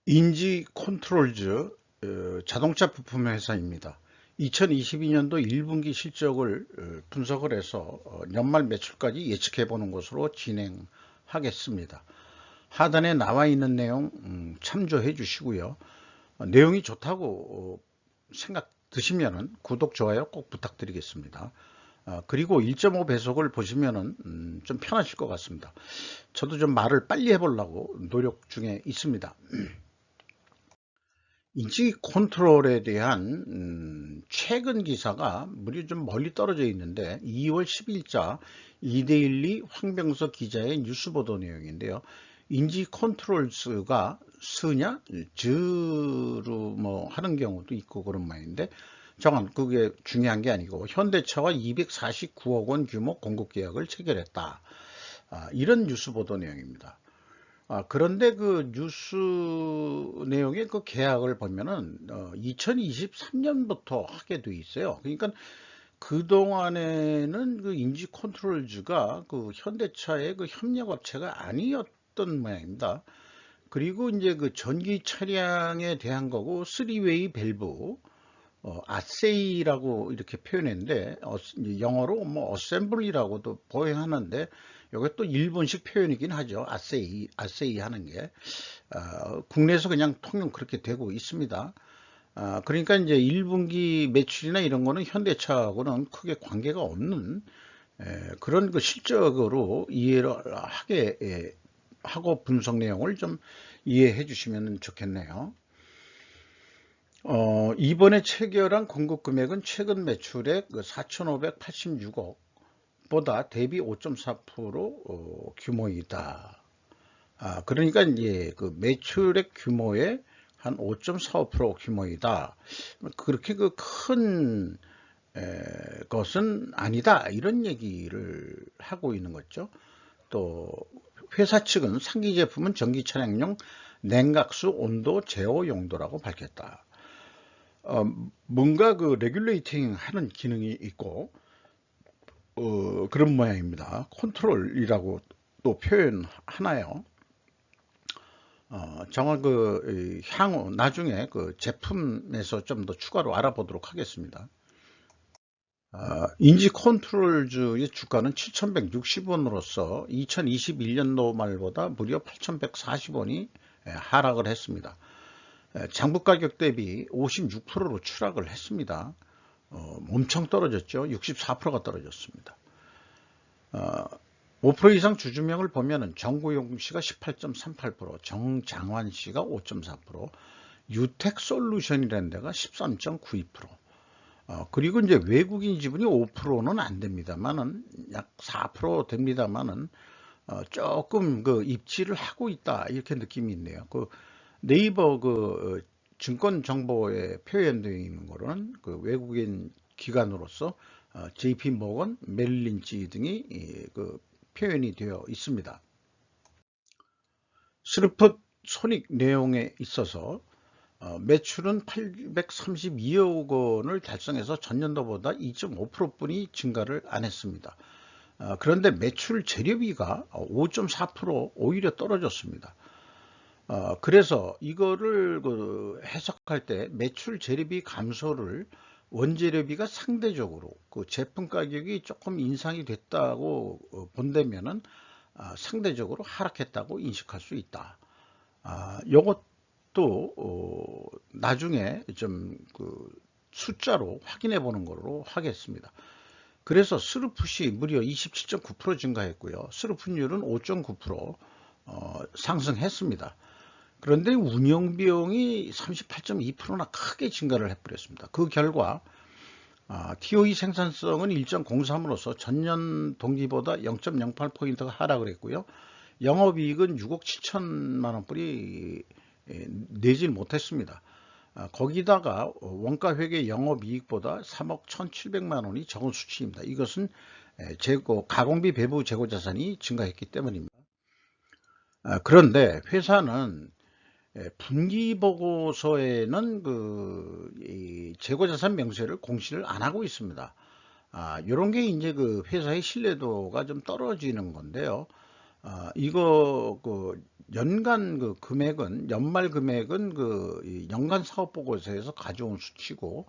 인지 컨트롤즈 자동차 부품 회사입니다. 2022년도 1분기 실적을 분석을 해서 연말 매출까지 예측해 보는 것으로 진행하겠습니다. 하단에 나와 있는 내용 참조해 주시고요. 내용이 좋다고 생각 드시면은 구독, 좋아요 꼭 부탁드리겠습니다. 그리고 1.5 배속을 보시면은 좀 편하실 것 같습니다. 저도 좀 말을 빨리 해보려고 노력 중에 있습니다. 인지 컨트롤에 대한 최근 기사가 무려 좀 멀리 떨어져 있는데 2월 10일자 이데일리 황병석 기자의 뉴스 보도 내용인데요. 인지 컨트롤스가 스냐 즈로 뭐 하는 경우도 있고 그런 모양인데 정확 그게 중요한 게 아니고 현대차와 249억 원 규모 공급 계약을 체결했다. 이런 뉴스 보도 내용입니다. 그런데 그 뉴스 내용의 그 계약을 보면은 2023년부터 하게 돼 있어요. 그러니까 그동안에는 그 인지 컨트롤즈가 그 현대차의 그 협력업체가 아니었던 모양입니다. 그리고 이제 그 전기 차량에 대한 거고 3웨이 밸브 아세이라고 이렇게 표현했는데 영어로 뭐 어셈블리라고도 보행하는데 이게 또 일본식 표현이긴 하죠. 아세이 하는 게 국내에서 그냥 통용 그렇게 되고 있습니다. 그러니까 이제 1분기 매출이나 이런 거는 현대차하고는 크게 관계가 없는 그런 그 실적으로 이해를 하게 하고 분석 내용을 좀 이해해 주시면 좋겠네요. 이번에 체결한 공급 금액은 최근 매출액 4,586억 보다 대비 5.4% 규모이다. 그러니까 이제 그 매출액 규모의 한 5.45% 규모이다. 그렇게 그 큰 것은 아니다. 이런 얘기를 하고 있는 거죠. 또 회사 측은 상기 제품은 전기 차량용 냉각수 온도 제어 용도라고 밝혔다. 뭔가 그 레귤레이팅 하는 기능이 있고 그런 모양입니다. 컨트롤이라고 또 표현하나요? 정말 그 향후 나중에 그 제품에서 좀 더 추가로 알아보도록 하겠습니다. 인지 컨트롤즈의 주가는 7,160원으로서 2021년도 말보다 무려 8,140원이 하락을 했습니다. 장부 가격 대비 56%로 추락을 했습니다. 엄청 떨어졌죠. 64%가 떨어졌습니다. 5% 이상 주주명을 보면은 정구용 씨가 18.38%, 정장환 씨가 5.4%, 유택솔루션이라는 데가 13.92%. 그리고 이제 외국인 지분이 5%는 안 됩니다만은 약 4% 됩니다만은 조금 그 입지를 하고 있다 이렇게 느낌이 있네요. 그 네이버 그 증권 정보에 표현되어 있는 거는 그 외국인 기관으로서 JP 모건, 메릴린치 등이 그 표현이 되어 있습니다. 스루펫 손익 내용에 있어서 매출은 832억 원을 달성해서 전년도보다 2.5%뿐이 증가를 안 했습니다. 그런데 매출 재료비가 5.4% 오히려 떨어졌습니다. 그래서 이거를 그 해석할 때 매출 재료비 감소를 원재료비가 상대적으로 그 제품 가격이 조금 인상이 됐다고 본다면은 상대적으로 하락했다고 인식할 수 있다. 요것도 나중에 좀 그 숫자로 확인해 보는 걸로 하겠습니다. 그래서 스루풋이 무려 27.9% 증가했고요. 스루풋률은 5.9% 상승했습니다. 그런데 운영 비용이 38.2%나 크게 증가를 해버렸습니다. 그 결과 TOE 생산성은 1.03으로서 전년 동기보다 0.08포인트가 하락을 했고요. 영업이익은 6억 7천만 원뿐이 내질 못했습니다. 거기다가 원가회계 영업이익보다 3억 1,700만 원이 적은 수치입니다. 이것은 재고, 가공비 배부 재고 자산이 증가했기 때문입니다. 그런데 회사는 분기 보고서에는 그 재고자산 명세를 공시를 안 하고 있습니다. 이런 게 이제 그 회사의 신뢰도가 좀 떨어지는 건데요. 이거 연간 금액은 연말 금액은 이 연간 사업 보고서에서 가져온 수치고,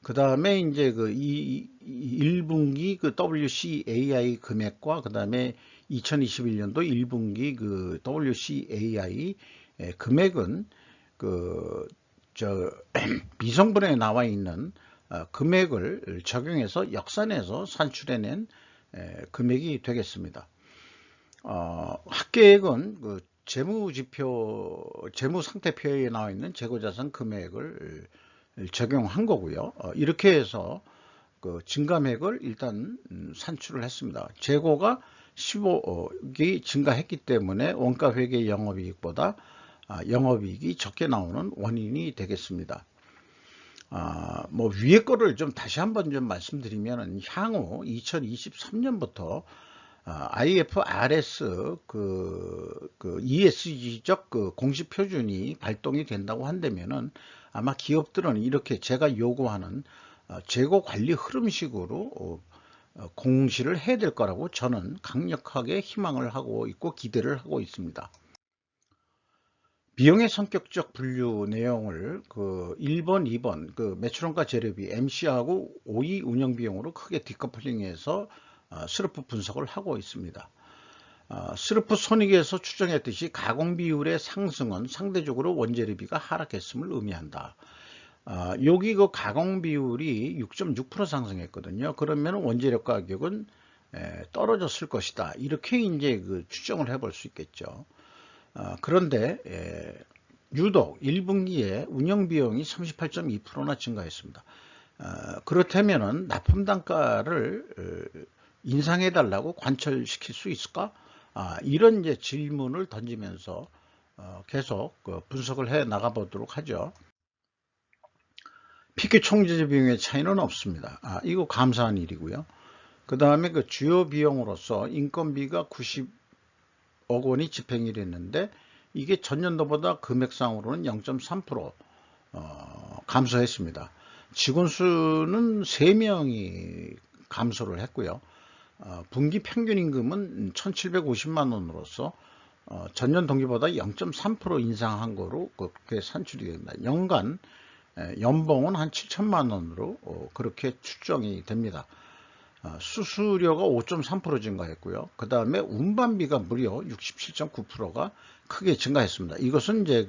그 다음에 이제 1분기 WCAI 금액과 그 다음에 2021년도 1분기 WCAI 금액은 미성분에 나와 있는 금액을 적용해서 역산해서 산출해낸 금액이 되겠습니다. 합계액은 재무상태표에 나와 있는 재고자산 금액을 적용한 거고요. 이렇게 해서 증감액을 일단 산출을 했습니다. 재고가 15억이 증가했기 때문에 원가회계 영업이익보다 영업이익이 적게 나오는 원인이 되겠습니다. 위에 거를 좀 다시 한번 좀 말씀드리면, 향후 2023년부터 IFRS ESG적 공시 표준이 발동이 된다고 한다면은, 아마 기업들은 이렇게 제가 요구하는 재고 관리 흐름식으로 공시를 해야 될 거라고 저는 강력하게 희망을 하고 있고 기대를 하고 있습니다. 비용의 성격적 분류 내용을 1번, 2번 매출원가 재료비 MC하고 OE 운영비용으로 크게 디커플링해서 스르프 분석을 하고 있습니다. 스르프 손익에서 추정했듯이 가공비율의 상승은 상대적으로 원재료비가 하락했음을 의미한다. 여기 가공비율이 6.6% 상승했거든요. 그러면 원재료 가격은 떨어졌을 것이다. 이렇게 이제 추정을 해볼 수 있겠죠. 그런데 유독 1분기에 운영비용이 38.2%나 증가했습니다. 그렇다면 납품단가를 인상해달라고 관철시킬 수 있을까? 이런 이제 질문을 던지면서 계속 분석을 해 나가 보도록 하죠. PQ 총재재 비용의 차이는 없습니다. 이거 감사한 일이고요. 그 다음에 주요 비용으로서 인건비가 90억 원이 집행이 됐는데, 이게 전년도보다 금액상으로는 0.3% 감소했습니다. 직원 수는 3명이 감소를 했고요. 분기 평균 임금은 1,750만 원으로서 전년 동기보다 0.3% 인상한 거로 그렇게 산출이 됩니다. 연간 연봉은 한 7천만 원으로 그렇게 추정이 됩니다. 수수료가 5.3% 증가했고요. 그 다음에 운반비가 무려 67.9%가 크게 증가했습니다. 이것은 이제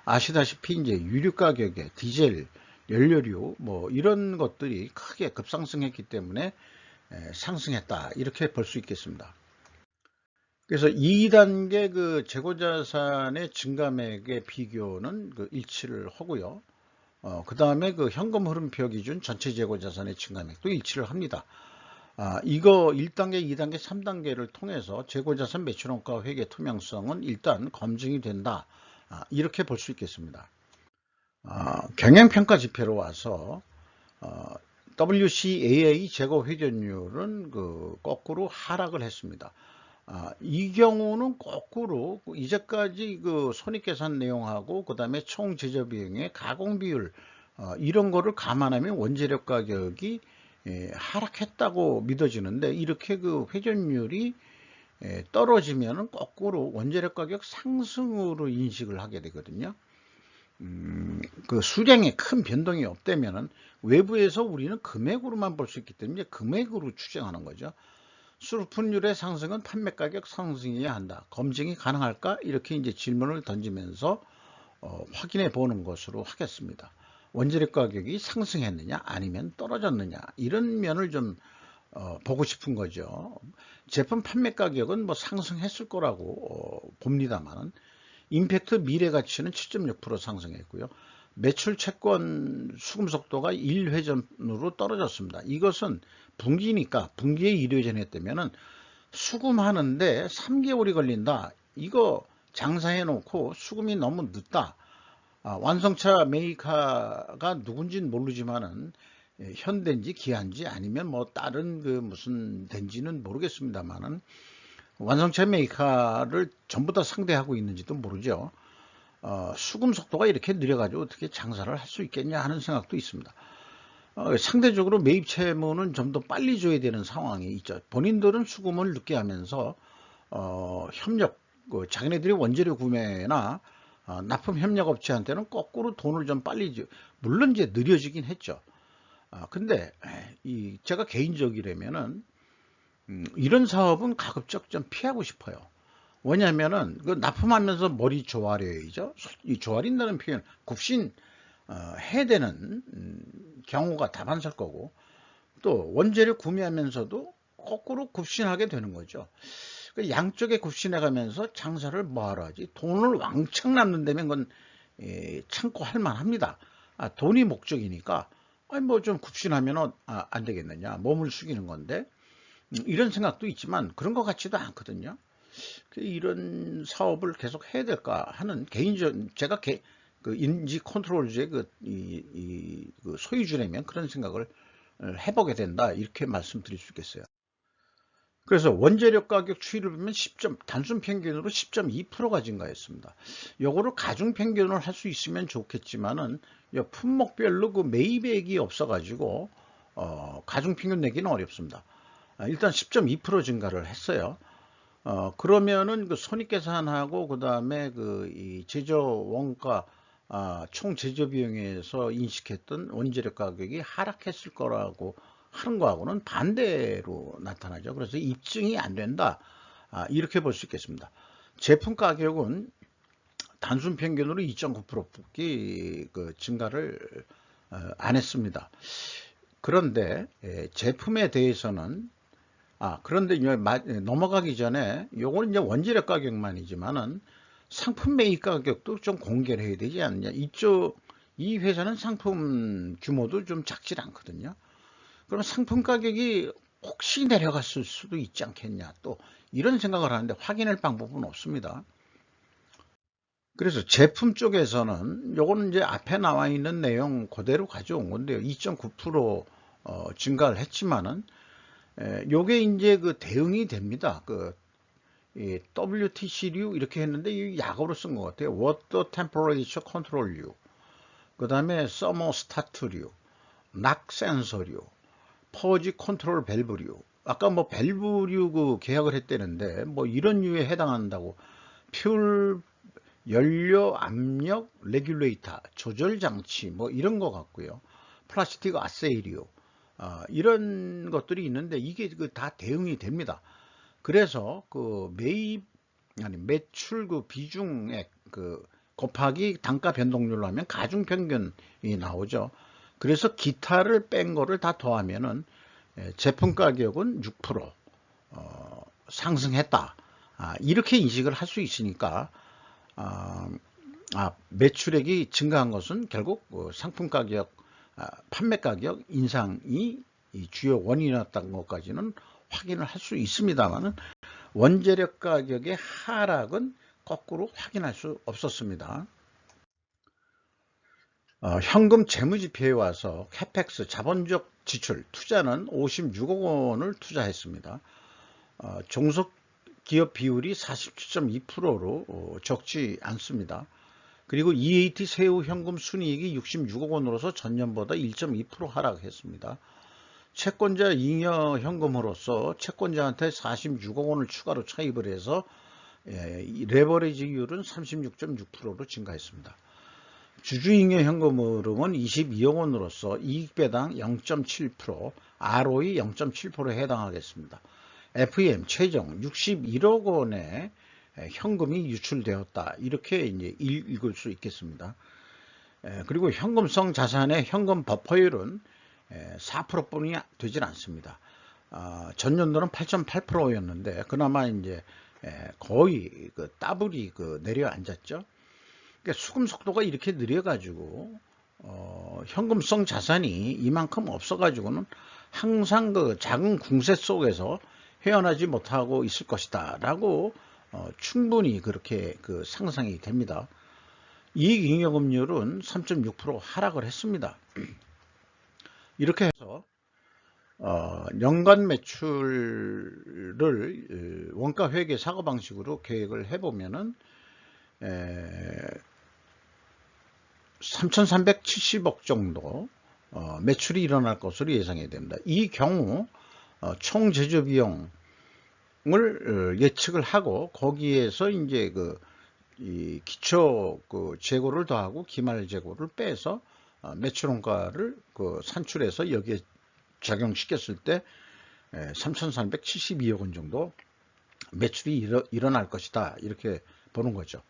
아시다시피 이제 유류 가격에 디젤, 연료료 이런 것들이 크게 급상승했기 때문에 상승했다, 이렇게 볼 수 있겠습니다. 그래서 2단계 재고자산의 증감액의 비교는 일치를 하고요. 그 다음에 현금 흐름표 기준 전체 재고자산의 증감액도 일치를 합니다. 이거 1단계, 2단계, 3단계를 통해서 재고자산 매출원가 회계 투명성은 일단 검증이 된다, 이렇게 볼 수 있겠습니다. 경영평가 지표로 와서 WCAA 재고 회전율은 거꾸로 하락을 했습니다. 이 경우는 거꾸로 이제까지 손익계산 내용하고 그 다음에 총 제조 비용의 가공 비율 이런 거를 감안하면 원재료 가격이 하락했다고 믿어지는데, 이렇게 회전율이 떨어지면 거꾸로 원재료 가격 상승으로 인식을 하게 되거든요. 수량에 큰 변동이 없다면은 외부에서 우리는 금액으로만 볼 수 있기 때문에 금액으로 추정하는 거죠. 수르프율의 상승은 판매 가격 상승이어야 한다. 검증이 가능할까? 이렇게 이제 질문을 던지면서 확인해 보는 것으로 하겠습니다. 원재료 가격이 상승했느냐 아니면 떨어졌느냐, 이런 면을 좀 보고 싶은 거죠. 제품 판매 가격은 상승했을 거라고 봅니다만, 임팩트 미래 가치는 7.6% 상승했고요. 매출 채권 수금 속도가 1회전으로 떨어졌습니다. 이것은 분기니까 분기에 1회전 했다면은 수금하는데 3개월이 걸린다. 이거 장사해 놓고 수금이 너무 늦다. 완성차 메이커가 누군지는 모르지만은 현대인지 기아인지 아니면 다른 무슨 덴지는 모르겠습니다만은 완성차 메이커를 전부 다 상대하고 있는지도 모르죠. 수금 속도가 이렇게 느려가지고 어떻게 장사를 할 수 있겠냐 하는 생각도 있습니다. 상대적으로 매입 채무는 좀 더 빨리 줘야 되는 상황이 있죠. 본인들은 수금을 늦게 하면서 협력, 자기네들이 원재료 구매나 납품 협력업체한테는 거꾸로 돈을 좀 빨리, 물론 이제 느려지긴 했죠. 근데 제가 개인적이라면은 이런 사업은 가급적 좀 피하고 싶어요. 왜냐하면은 그 납품하면서 머리 조아려야죠. 이 조아린다는 표현, 굽신 해야 되는 경우가 다반사일 거고, 또 원재료 구매하면서도 거꾸로 굽신하게 되는 거죠. 그 양쪽에 굽신해 가면서 장사를 뭐하러 하지? 돈을 왕창 남는다면 그건 참고 할 만합니다. 돈이 목적이니까 아니 뭐 좀 굽신하면 안 되겠느냐, 몸을 숙이는 건데, 이런 생각도 있지만 그런 것 같지도 않거든요. 이런 사업을 계속 해야 될까 하는 개인적, 제가 그 인지 컨트롤주의 그 소유주라면 그런 생각을 해보게 된다, 이렇게 말씀드릴 수 있겠어요. 그래서 원재료 가격 추이를 보면 단순 평균으로 10.2%가 증가했습니다. 요거를 가중 평균을 할 수 있으면 좋겠지만은 품목별로 그 매입액이 없어가지고 가중 평균 내기는 어렵습니다. 일단 10.2% 증가를 했어요. 그러면은 그 손익계산하고 그 다음에 이 제조 원가, 총 제조 비용에서 인식했던 원재료 가격이 하락했을 거라고 하는 거하고는 반대로 나타나죠. 그래서 입증이 안 된다, 이렇게 볼 수 있겠습니다. 제품 가격은 단순 평균으로 2.9%밖에 그 증가를 안 했습니다. 그런데 제품에 대해서는 그런데 넘어가기 전에 요거는 이제 원재료 가격만이지만은 상품 매입 가격도 좀 공개를 해야 되지 않느냐. 이 회사는 상품 규모도 좀 작질 않거든요. 그러면 상품 가격이 혹시 내려갔을 수도 있지 않겠냐, 또 이런 생각을 하는데 확인할 방법은 없습니다. 그래서 제품 쪽에서는 요거는 이제 앞에 나와 있는 내용 그대로 가져온 건데요. 2.9% 증가를 했지만은 요게 이제 그 대응이 됩니다. WTC류 이렇게 했는데 이 약어로 쓴 것 같아요. Water Temperature Control류, 그 다음에 서머스타트류, 낙 센서류, 퍼지 컨트롤 밸브류. 아까 뭐 밸브류 그 계약을 했다는데 뭐 이런 류에 해당한다고. 퓨얼 연료 압력 레귤레이터 조절 장치 뭐 이런 거 같고요. 플라스틱 아세이류, 이런 것들이 있는데 이게 다 대응이 됩니다. 그래서 매출 비중액 곱하기 단가 변동률로 하면 가중 평균이 나오죠. 그래서 기타를 뺀 거를 다 더하면은 제품 가격은 6% 상승했다, 이렇게 인식을 할 수 있으니까 매출액이 증가한 것은 결국 상품 가격, 판매 가격 인상이 주요 원인이었던 것까지는 확인을 할 수 있습니다만은 원재료 가격의 하락은 거꾸로 확인할 수 없었습니다. 현금 재무지표에 와서 캐펙스 자본적 지출 투자는 56억 원을 투자했습니다. 종속기업 비율이 47.2%로 적지 않습니다. 그리고 EAT 세후 현금 순이익이 66억 원으로서 전년보다 1.2% 하락했습니다. 채권자 잉여 현금으로서 채권자한테 46억 원을 추가로 차입을 해서 레버리지율은 36.6%로 증가했습니다. 주주잉여 현금 흐름은 22억 원으로서 이익배당 0.7%, ROE 0.7%에 해당하겠습니다. FEM 최종 61억 원의 현금이 유출되었다, 이렇게 이제 읽을 수 있겠습니다. 그리고 현금성 자산의 현금 버퍼율은 4%뿐이 되질 않습니다. 전년도는 8.8%였는데 그나마 이제 거의 따블이 내려앉았죠. 그러니까 수금 속도가 이렇게 느려가지고 현금성 자산이 이만큼 없어가지고는 항상 작은 궁세 속에서 헤어나지 못하고 있을 것이다 라고 충분히 그렇게 상상이 됩니다. 이익잉여금률은 3.6% 하락을 했습니다. 이렇게 해서 연간 매출을 원가 회계 사고방식으로 계획을 해보면은 3,370억 정도 매출이 일어날 것으로 예상이 됩니다. 이 경우 총 제조 비용 예측을 하고 거기에서 이제 이 기초 재고를 더하고 기말 재고를 빼서 매출 원가를 산출해서 여기에 적용시켰을 때 3,372억 원 정도 매출이 일어날 것이다, 이렇게 보는 거죠.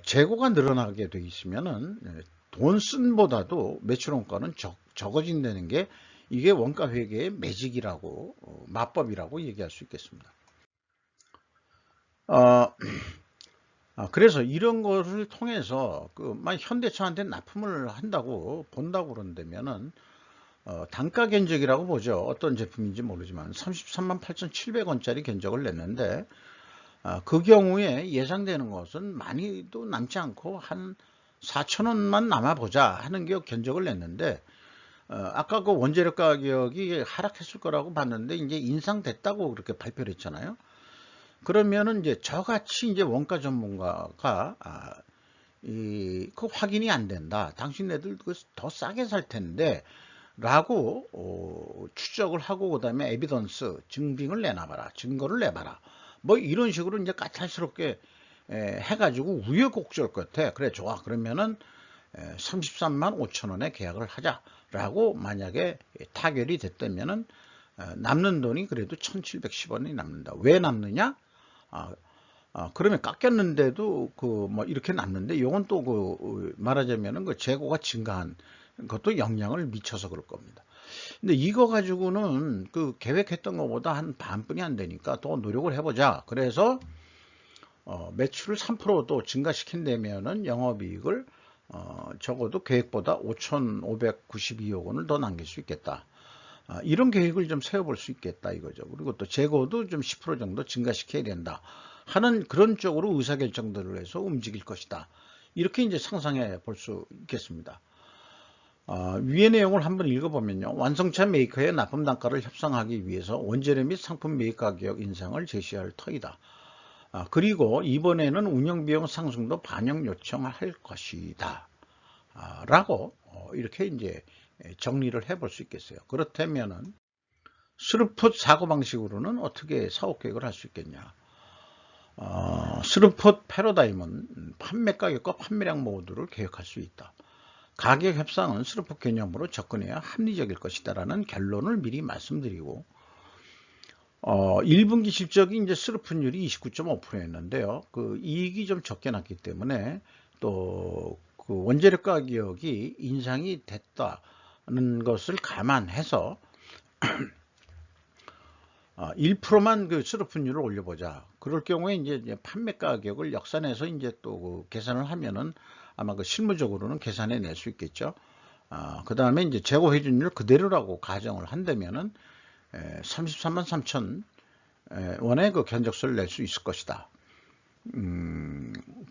재고가 늘어나게 돼 있으면은 돈 쓴보다도 매출 원가는 적어진다는 게 이게 원가 회계의 매직이라고 마법이라고 얘기할 수 있겠습니다. 그래서 이런 것을 통해서 만약 현대차한테 납품을 한다고 본다고 그런다면은 단가 견적이라고 보죠. 어떤 제품인지 모르지만 33만 8,700원짜리 견적을 냈는데 그 경우에 예상되는 것은 많이도 남지 않고 한 4,000원만 남아보자 하는 게 견적을 냈는데 아까 그 원재료 가격이 하락했을 거라고 봤는데 이제 인상됐다고 그렇게 발표를 했잖아요. 그러면은 이제 저같이 이제 원가 전문가가 그 확인이 안 된다, 당신네들 더 싸게 살 텐데 라고 추적을 하고 그다음에 에비던스 증빙을 내놔봐라, 증거를 내봐라, 뭐 이런 식으로 이제 까탈스럽게 해가지고 우여곡절 끝에 그래 좋아 그러면은 33만 5천 원에 계약을 하자라고 만약에 타결이 됐다면은 남는 돈이 그래도 1,710원이 남는다. 왜 남느냐? 그러면 깎였는데도 뭐 이렇게 남는데 이건 또 말하자면은 재고가 증가한 것도 영향을 미쳐서 그럴 겁니다. 근데 이거 가지고는 계획했던 것보다 한 반뿐이 안 되니까 더 노력을 해보자. 그래서 매출을 3%도 증가시킨다면은 영업이익을 적어도 계획보다 5,592억 원을 더 남길 수 있겠다. 이런 계획을 좀 세워볼 수 있겠다 이거죠. 그리고 또 재고도 좀 10% 정도 증가시켜야 된다 하는 그런 쪽으로 의사결정들을 해서 움직일 것이다. 이렇게 이제 상상해 볼 수 있겠습니다. 위의 내용을 한번 읽어보면요. 완성차 메이커의 납품 단가를 협상하기 위해서 원재료 및 상품 매입 가격 인상을 제시할 터이다. 그리고 이번에는 운영비용 상승도 반영 요청할 것이다. 라고 이렇게 이제 정리를 해볼 수 있겠어요. 그렇다면은 스루풋 사고방식으로는 어떻게 사업계획을 할 수 있겠냐. 스루풋 패러다임은 판매 가격과 판매량 모두를 계획할 수 있다. 가격 협상은 스루풋 개념으로 접근해야 합리적일 것이다 라는 결론을 미리 말씀드리고 1분기 실적이 이제 스루풋율이 29.5%였는데요. 이익이 좀 적게 났기 때문에 또 원재료 가격이 인상이 됐다는 것을 감안해서 1%만 스루풋율을 올려보자. 그럴 경우에 이제 판매 가격을 역산해서 이제 또 계산을 하면은 아마 실무적으로는 계산해 낼 수 있겠죠. 그 다음에 이제 재고 회전율 그대로라고 가정을 한다면은 33만 3천 원의 견적서를 낼 수 있을 것이다.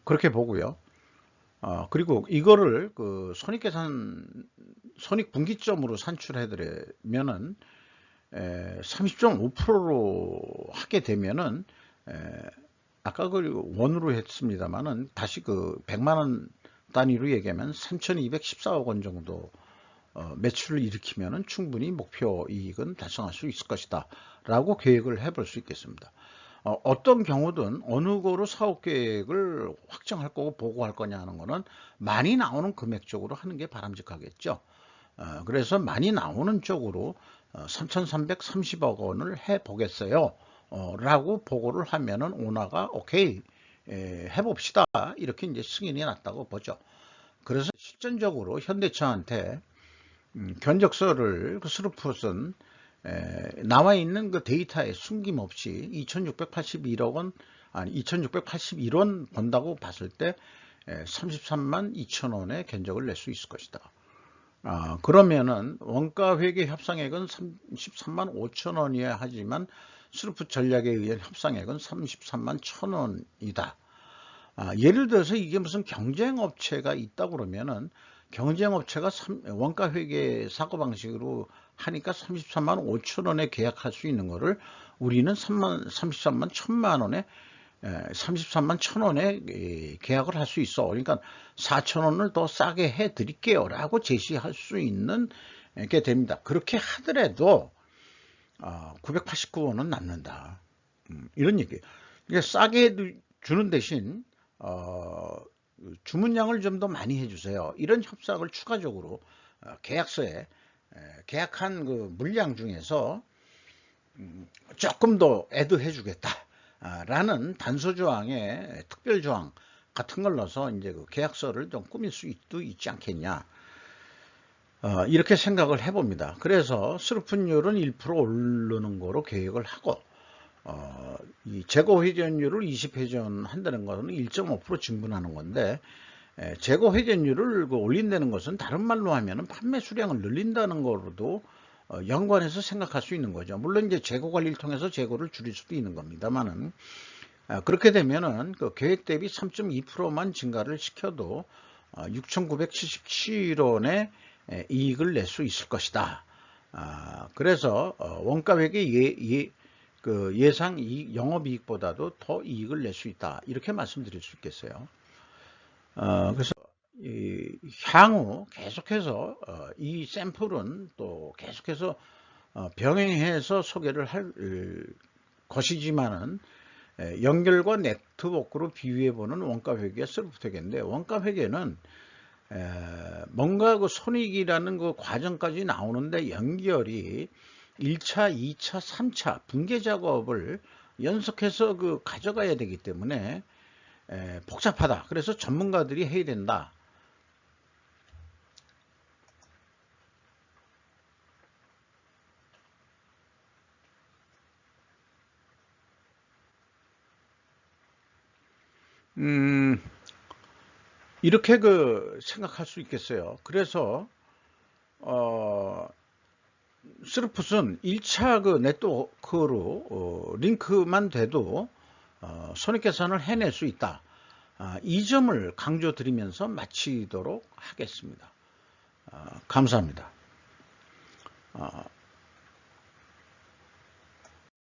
그렇게 보고요. 그리고 이거를 손익분기점으로 산출해드리면은 30.5%로 하게 되면은 아까 원으로 했습니다만은 다시 100만 원 단위로 얘기하면 3,214억 원 정도 매출을 일으키면은 충분히 목표 이익은 달성할 수 있을 것이다 라고 계획을 해볼 수 있겠습니다. 어떤 경우든 어느 거로 사업 계획을 확정할 거고 보고할 거냐 하는 거는 많이 나오는 금액 쪽으로 하는 게 바람직하겠죠. 그래서 많이 나오는 쪽으로 3,330억 원을 해 보겠어요 라고 보고를 하면은 오너가 오케이 해봅시다 이렇게 이제 승인이 났다고 보죠. 그래서 실전적으로 현대차한테 견적서를 스루풋은 나와 있는 데이터에 숨김없이 2,681억 원, 아니 2,681원 번다고 봤을 때 33만 2천 원의 견적을 낼 수 있을 것이다. 그러면은 원가 회계 협상액은 33만 5천 원이어야 하지만 스루풋 전략에 의한 협상액은 33만 1천 원이다. 예를 들어서 이게 무슨 경쟁업체가 있다 그러면은 경쟁업체가 원가 회계 사고방식으로 하니까 33만 5천 원에 계약할 수 있는 거를 우리는 33만 1천만 원에 33만 1천 원에 계약을 할 수 있어. 그러니까 4천 원을 더 싸게 해 드릴게요 라고 제시할 수 있는 게 됩니다. 그렇게 하더라도 989원은 남는다. 이런 얘기예요. 이게 싸게 주는 대신 주문량을 좀 더 많이 해주세요. 이런 협상을 추가적으로 계약서에 계약한 그 물량 중에서 조금 더 애드해 주겠다 라는 단서조항에 특별조항 같은 걸 넣어서 이제 그 계약서를 좀 꾸밀 수도 있지 않겠냐, 이렇게 생각을 해봅니다. 그래서 스루픈율은 1% 오르는 거로 계획을 하고, 이 재고 회전율을 20회전 한다는 것은 1.5% 증분하는 건데, 재고 회전율을 올린다는 것은 다른 말로 하면은 판매 수량을 늘린다는 거로도 연관해서 생각할 수 있는 거죠. 물론 이제 재고 관리를 통해서 재고를 줄일 수도 있는 겁니다만은, 그렇게 되면은 그 계획 대비 3.2%만 증가를 시켜도 6,977원의 이익을 낼 수 있을 것이다. 그래서 원가 회계 그 예상 영업이익보다도 더 이익을 낼 수 있다, 이렇게 말씀드릴 수 있겠어요. 그래서 향후 계속해서 이 샘플은 또 계속해서 병행해서 소개를 할 것이지만은, 연결과 네트워크로 비유해보는 원가회계와 셀프회계인데, 원가회계는 뭔가 그 손익이라는 그 과정까지 나오는데 연결이 1차, 2차, 3차 분계 작업을 연속해서 그 가져가야 되기 때문에 복잡하다. 그래서 전문가들이 해야 된다. 이렇게 그 생각할 수 있겠어요. 그래서 스루풋은 1차 그 네트워크로 링크만 돼도 손익계산을 해낼 수 있다. 이 점을 강조드리면서 마치도록 하겠습니다. 감사합니다.